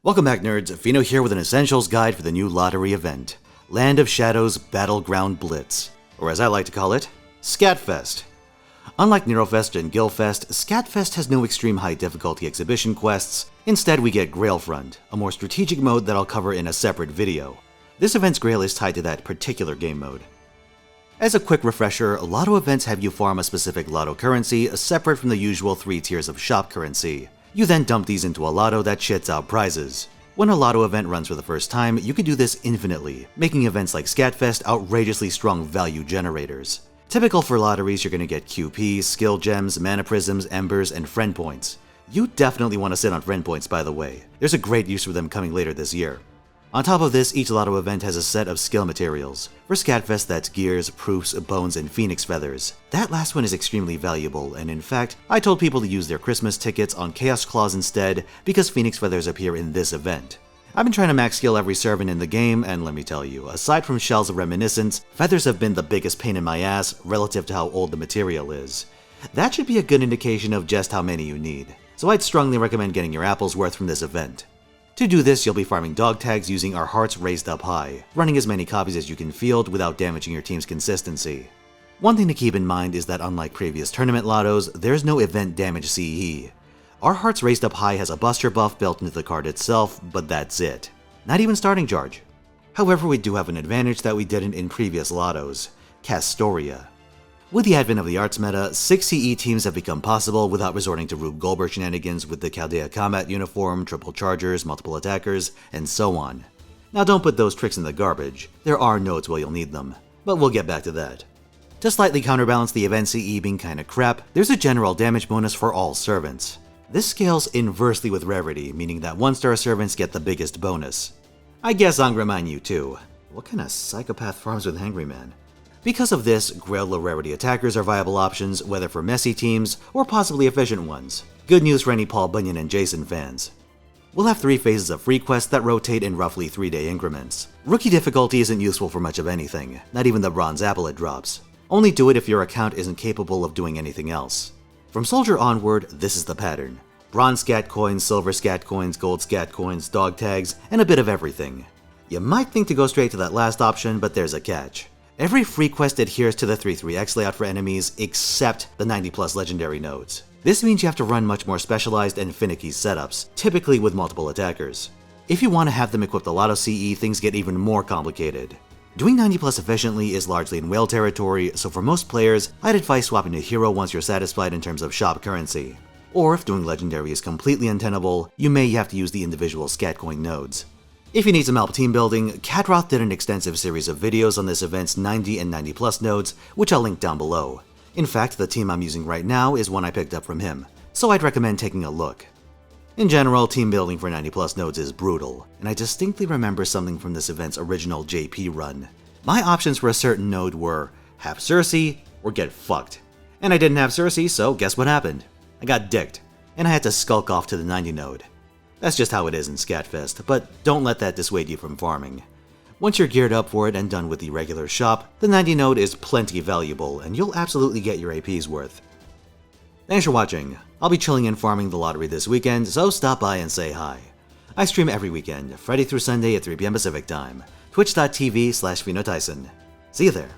Welcome back, nerds. Fino here with an essentials guide for the new lottery event, Land of Shadows Battleground Blitz, or as I like to call it, Scatfest. Unlike Nerofest and Gilfest, Scatfest has no extreme high difficulty exhibition quests. Instead, we get Grailfront, a more strategic mode that I'll cover in a separate video. This event's Grail is tied to that particular game mode. As a quick refresher, Lotto events have you farm a specific Lotto currency separate from the usual 3 tiers of shop currency. You then dump these into a Lotto that shits out prizes. When a Lotto event runs for the first time, you can do this infinitely, making events like Scatfest outrageously strong value generators. Typical for lotteries, you're going to get QP, skill gems, mana prisms, embers, and friend points. You definitely want to sit on friend points, by the way. There's a great use for them coming later this year. On top of this, each Lotto event has a set of skill materials. For Scatfest, that's gears, proofs, bones, and phoenix feathers. That last one is extremely valuable, and in fact, I told people to use their Christmas tickets on Chaos Claws instead because phoenix feathers appear in this event. I've been trying to max skill every servant in the game, and let me tell you, aside from Shells of Reminiscence, feathers have been the biggest pain in my ass relative to how old the material is. That should be a good indication of just how many you need, so I'd strongly recommend getting your apples worth from this event. To do this, you'll be farming dog tags using our Hearts Raised Up High, running as many copies as you can field without damaging your team's consistency. One thing to keep in mind is that unlike previous tournament lottos, there's no event damage CE. Our Hearts Raised Up High has a buster buff built into the card itself, but that's it. Not even starting charge. However, we do have an advantage that we didn't in previous lottos: Castoria. With the advent of the arts meta, 6 CE teams have become possible without resorting to Rube Goldberg shenanigans with the Chaldea combat uniform, triple chargers, multiple attackers, and so on. Now don't put those tricks in the garbage. There are nodes where you'll need them, but we'll get back to that. To slightly counterbalance the event CE being kinda crap, there's a general damage bonus for all servants. This scales inversely with rarity, meaning that 1-star servants get the biggest bonus. I guess Angraman you too. What kind of psychopath farms with Hangry Man? Because of this, Grail low rarity attackers are viable options, whether for messy teams or possibly efficient ones. Good news for any Paul Bunyan and Jason fans. We'll have 3 phases of free quests that rotate in roughly 3-day increments. Rookie difficulty isn't useful for much of anything, not even the bronze apple it drops. Only do it if your account isn't capable of doing anything else. From Soldier onward, this is the pattern. Bronze scat coins, silver scat coins, gold scat coins, dog tags, and a bit of everything. You might think to go straight to that last option, but there's a catch. Every free quest adheres to the 3-3x layout for enemies except the 90+ legendary nodes. This means you have to run much more specialized and finicky setups, typically with multiple attackers. If you want to have them equip the Lotto CE, things get even more complicated. Doing 90+ efficiently is largely in whale territory, so for most players, I'd advise swapping to hero once you're satisfied in terms of shop currency. Or if doing legendary is completely untenable, you may have to use the individual scat coin nodes. If you need some help team building, Cadroth did an extensive series of videos on this event's 90 and 90+ nodes, which I'll link down below. In fact, the team I'm using right now is one I picked up from him, so I'd recommend taking a look. In general, team building for 90+ nodes is brutal, and I distinctly remember something from this event's original JP run. My options for a certain node were have Cersei or get fucked. And I didn't have Cersei, so guess what happened? I got dicked, and I had to skulk off to the 90 node. That's just how it is in Scatfest, but don't let that dissuade you from farming. Once you're geared up for it and done with the regular shop, the 90 node is plenty valuable, and you'll absolutely get your AP's worth. Thanks for watching. I'll be chilling and farming the lottery this weekend, so stop by and say hi. I stream every weekend, Friday through Sunday at 3 PM Pacific Time, twitch.tv/Finotaisen. See you there.